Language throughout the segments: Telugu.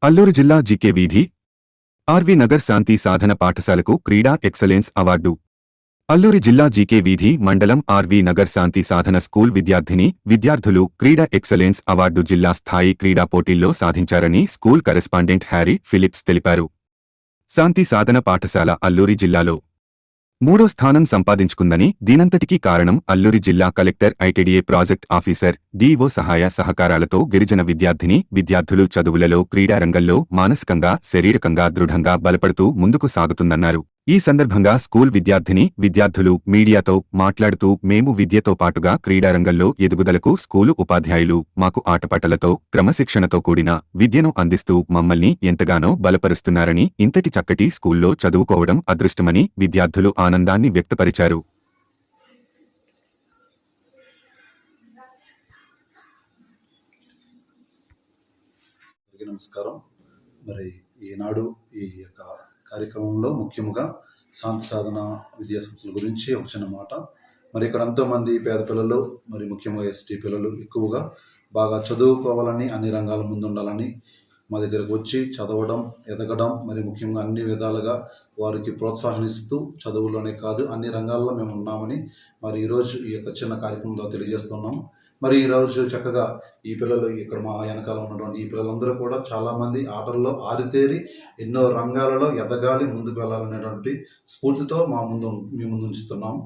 అల్లూరు జిల్లా జీకే వీధి ఆర్వి నగర్ శాంతి సాధన పాఠశాలకు క్రీడా ఎక్సలెన్స్ అవార్డు. అల్లూరి జిల్లా జీకే వీధి మండలం ఆర్వి నగర్ శాంతి సాధన స్కూల్ విద్యార్థులు క్రీడా ఎక్సలెన్స్ అవార్డు జిల్లా స్థాయి క్రీడా పోటీల్లో సాధించారని స్కూల్ కరెస్పాండెంట్ హ్యారీ ఫిలిప్స్ తెలిపారు. శాంతి సాధన పాఠశాల అల్లూరి జిల్లాలో 3వ స్థానం సంపాదించుకుందని, దీనంతటికీ కారణం అల్లూరి జిల్లా collector, ITDA project officer, DEO సహాయ సహకారాలతో గిరిజన విద్యార్థులు చదువులలో, క్రీడారంగంలో మానసికంగా, శారీరకంగా దృఢంగా బలపడుతూ ముందుకు సాగుతుందన్నారు. ఈ సందర్భంగా స్కూల్ విద్యార్థులు మీడియాతో మాట్లాడుతూ, మేము విద్యతో పాటుగా క్రీడారంగంలో ఎదుగుదలకు స్కూలు ఉపాధ్యాయులు మాకు ఆటపాటలతో, క్రమశిక్షణతో కూడిన విద్యను అందిస్తూ మమ్మల్ని ఎంతగానో బలపరుస్తున్నారని, ఇంతటి చక్కటి స్కూల్లో చదువుకోవడం అదృష్టమని విద్యార్థులు ఆనందాన్ని వ్యక్తపరిచారు. నమస్కారం. మరి ఈనాడు ఈ యొక్క కార్యక్రమంలో ముఖ్యంగా శాంతి సాధన విద్యా సంస్థల గురించి ఒక చిన్న మాట. మరి ఇక్కడ ఎంతోమంది పేద పిల్లలు, మరి ముఖ్యంగా ఎస్టీ పిల్లలు ఎక్కువగా బాగా చదువుకోవాలని, అన్ని రంగాల ముందుండాలని మా దగ్గరకు వచ్చి చదవడం, ఎదగడం, మరి ముఖ్యంగా అన్ని విధాలుగా వారికి ప్రోత్సాహనిస్తూ, చదువులోనే కాదు అన్ని రంగాల్లో మేము ఉన్నామని మరి ఈరోజు ఈ యొక్క చిన్న కార్యక్రమంలో తెలియజేస్తున్నాము. మరి ఈరోజు చక్కగా ఈ పిల్లలు ఇక్కడ మా వెనకాల ఉన్నటువంటి ఈ పిల్లలందరూ కూడా చాలామంది ఆటల్లో ఆరితేరి ఎన్నో రంగాలలో ఎదగాలి, ముందుకు వెళ్ళాలనేటువంటి స్ఫూర్తితో మీ ముందు ఉంచుతున్నాము.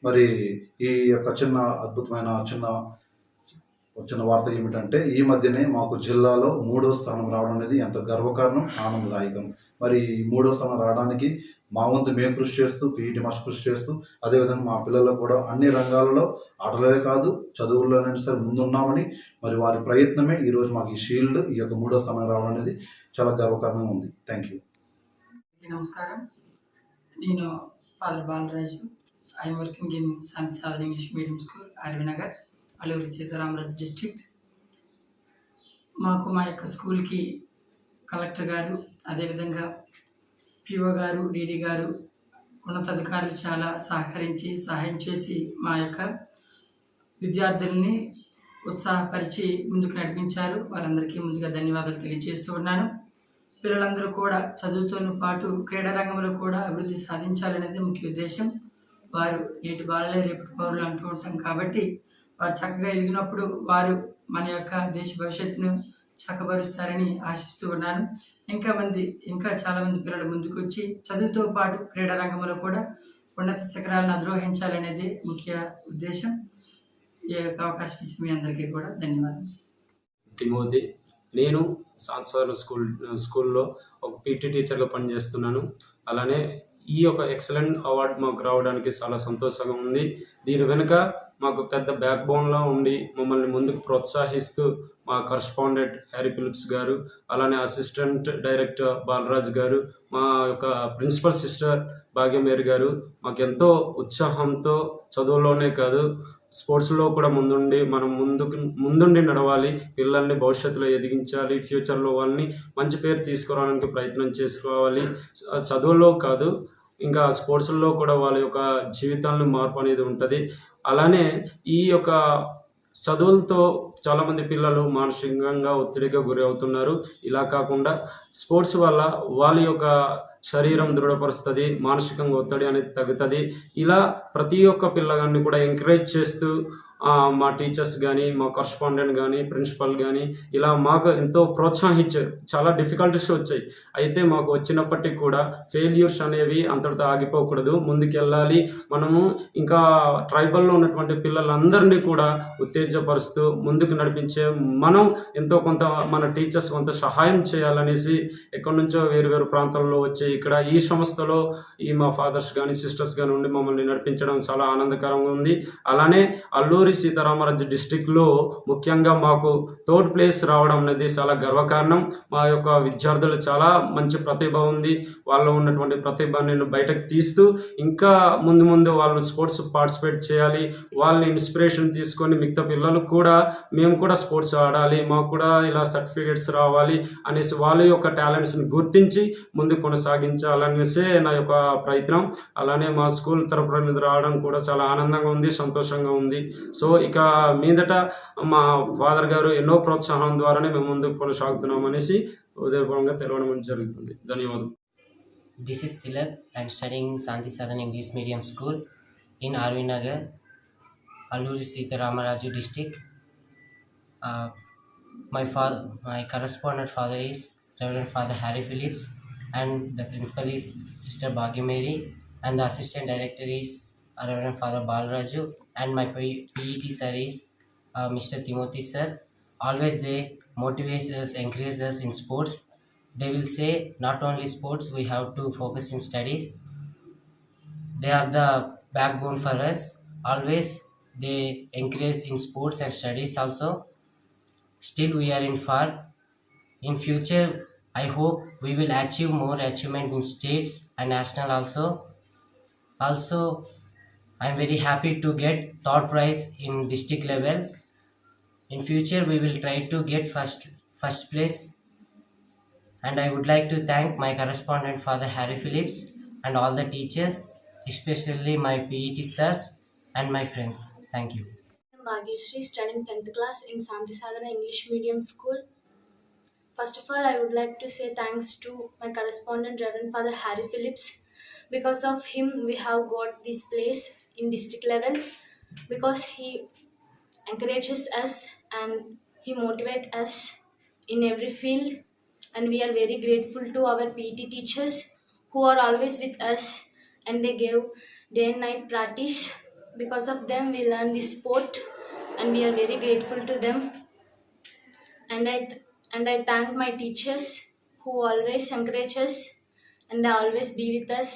మరి ఈ యొక్క అద్భుతమైన చిన్న వార్త ఏమిటంటే, ఈ మధ్యనే మాకు జిల్లాలో 3వ స్థానం రావడం అనేది ఎంత గర్వకారణం, ఆనందదాయకం. మరి 3వ స్థానం రావడానికి మా వంతు మేము కృషి చేస్తూ, పీఈటీ మాస్టర్ కృషి చేస్తూ, అదేవిధంగా మా పిల్లలు కూడా అన్ని రంగాలలో, ఆటలే కాదు చదువుల్లోనైనా సరే ముందున్నామని, మరి వారి ప్రయత్నమే ఈరోజు మాకు ఈ షీల్డ్, ఈ యొక్క 3వ స్థానం రావడం అనేది చాలా గర్వకారణంగా ఉంది. Thank you. నమస్కారం. నేను father Balaraju. I'm working in Shanti Sadhana English medium school, RV Nagar, Alluri Sitaramaraju district. మాకు మా యొక్క స్కూల్కి కలెక్టర్ గారు, అదేవిధంగా పిఓ గారు, డీడీ గారు, ఉన్నతాధికారులు చాలా సహాయం చేసి మా యొక్క విద్యార్థుల్ని ఉత్సాహపరిచి ముందుకు నడిపించారు. వారందరికీ ముందుగా ధన్యవాదాలు తెలియజేస్తూ ఉన్నాను. పిల్లలందరూ కూడా చదువుతోనూ పాటు క్రీడారంగంలో కూడా అభివృద్ధి సాధించాలనేది ముఖ్య ఉద్దేశం. వారు నేటి బాలలే రేపటి పౌరులు అంటూ ఉంటాం కాబట్టి, వారు చక్కగా ఎదిగినప్పుడు వారు మన యొక్క దేశ భవిష్యత్తును చక్కబరుస్తారని ఆశిస్తూ ఉన్నాను. ఇంకా చాలామంది పిల్లలు ముందుకు వచ్చి చదువుతో పాటు క్రీడారంగంలో కూడా ఉన్నత శిఖరాలను అధిరోహించాలనేది ముఖ్య ఉద్దేశం. ఈ యొక్క అవకాశం ఇచ్చిన మీ అందరికీ కూడా ధన్యవాదాలు. తిమోతి. నేను సాంస్వర స్కూల్లో ఒక పీటీ టీచర్గా పనిచేస్తున్నాను. అలానే ఈ యొక్క ఎక్సలెంట్ అవార్డు మాకు రావడానికి చాలా సంతోషంగా ఉంది. దీని వెనుక మాకు పెద్ద బ్యాక్ బోన్లా ఉండి మమ్మల్ని ముందుకు ప్రోత్సహిస్తూ మా కరస్పాండెంట్ హ్యారీ ఫిలిప్స్ గారు, అలానే అసిస్టెంట్ డైరెక్టర్ బాలరాజు గారు, మా యొక్క ప్రిన్సిపల్ సిస్టర్ భాగ్యమేరి గారు మాకెంతో ఉత్సాహంతో చదువులోనే కాదు స్పోర్ట్స్లో కూడా మనం ముందుండి నడవాలి, పిల్లల్ని భవిష్యత్తులో ఎదిగించాలి, ఫ్యూచర్లో వాళ్ళని మంచి పేరు తీసుకురావడానికి ప్రయత్నం చేసుకోవాలి. చదువుల్లో కాదు ఇంకా స్పోర్ట్స్లో కూడా వాళ్ళ యొక్క జీవితాలను మార్పు అనేది ఉంటుంది. అలానే ఈ యొక్క చదువులతో చాలామంది పిల్లలు మానసికంగా ఒత్తిడిగా గురి అవుతున్నారు. ఇలా కాకుండా స్పోర్ట్స్ వల్ల వాళ్ళ యొక్క శరీరం దృఢపరుస్తుంది, మానసికంగా ఒత్తిడి అనేది తగ్గుతుంది. ఇలా ప్రతి ఒక్క పిల్లగాన్ని కూడా ఎంకరేజ్ చేస్తూ మా టీచర్స్ కానీ, మా కరస్పాండెంట్ కానీ, ప్రిన్సిపల్ కానీ ఇలా మాకు ఎంతో ప్రోత్సహించారు. చాలా డిఫికల్టీస్ వచ్చాయి, అయితే మాకు వచ్చినప్పటికీ కూడా ఫెయిల్యూర్స్ అనేవి అంతటితో ఆగిపోకూడదు, ముందుకెళ్ళాలి. మనము ఇంకా ట్రైబల్లో ఉన్నటువంటి పిల్లలందరినీ కూడా ఉత్తేజపరుస్తూ ముందుకు నడిపించే మనం ఎంతో కొంత మన టీచర్స్ కొంత సహాయం చేయాలనేసి ఎక్కడి నుంచో వేరు ప్రాంతాల్లో వచ్చి ఇక్కడ ఈ సంస్థలో మా ఫాదర్స్ కానీ సిస్టర్స్ కానీ ఉండి మమ్మల్ని నడిపించడం చాలా ఆనందకరంగా ఉంది. అలానే అల్లూరి సీతారామరాజు డిస్ట్రిక్ట్లో ముఖ్యంగా మాకు 3rd ప్లేస్ రావడం అనేది చాలా గర్వకారణం. మా యొక్క విద్యార్థులు చాలా మంచి ప్రతిభ ఉంది, వాళ్ళు ఉన్నటువంటి ప్రతిభని బయటకు తీస్తూ ఇంకా ముందు వాళ్ళు స్పోర్ట్స్ పార్టిసిపేట్ చేయాలి. వాళ్ళని ఇన్స్పిరేషన్ తీసుకొని మిగతా పిల్లలు కూడా మేము కూడా స్పోర్ట్స్ ఆడాలి, మాకు కూడా ఇలా సర్టిఫికేట్స్ రావాలి అనేసి వాళ్ళ యొక్క టాలెంట్స్ని గుర్తించి ముందు కొనసాగించాలనేసే నా యొక్క ప్రయత్నం. అలానే మా స్కూల్ తరపున రావడం కూడా చాలా ఆనందంగా ఉంది, సంతోషంగా ఉంది. సో ఇక మీదట మా ఫాదర్ గారు ఎన్నో ప్రోత్సాహం ద్వారానే మేము ముందుకు కొనసాగుతున్నాం అనేసి హృదయపూర్వకంగా తెలవడం జరుగుతుంది. ధన్యవాదాలు. This is Tilak. I'm studying in Santi Southern English Medium School in RV Nagar, Alluri Sita Ramaraju district. My correspondent father is Reverend Father Harry Phillips, and the principal is Sister Bhagya Mary, and the assistant director is Reverend Father Balraju, and my PET sir is Mr. Timothy sir. Always they motivate us, encourage us in sports. They will say not only sports, we have to focus in studies. They are the backbone for us. Always they encourage in sports and studies also. Still we are in far. In future, I hope we will achieve more achievement in states and national also. Also, I am very happy to get third prize in district level. In future, we will try to get first place. And I would like to thank my correspondent Father Harry Phillips and all the teachers, especially my PET sirs and my friends. Thank you. I'm Bhagyashree, studying 10th class in Santi Sadhana English Medium School. First of all, I would like to say thanks to my correspondent Reverend Father Harry Phillips. Because of him, we have got this place in district level, because he encourages us and he motivates us in every field. And we are very grateful to our PET teachers who are always with us, and they gave day and night practice. Because of them, we learn this sport, and we are very grateful to them. And I thank my teachers who always encourage us, and they always be with us.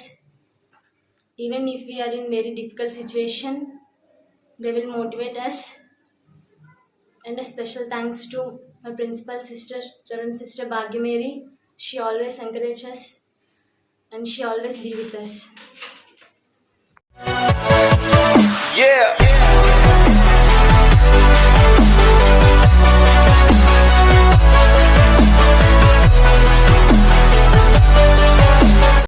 Even if we are in very difficult situation, they will motivate us. And a special thanks to my principal sister, Reverend Sister Bhagya Mary. She always encourages us, and she always be with us. Yeah.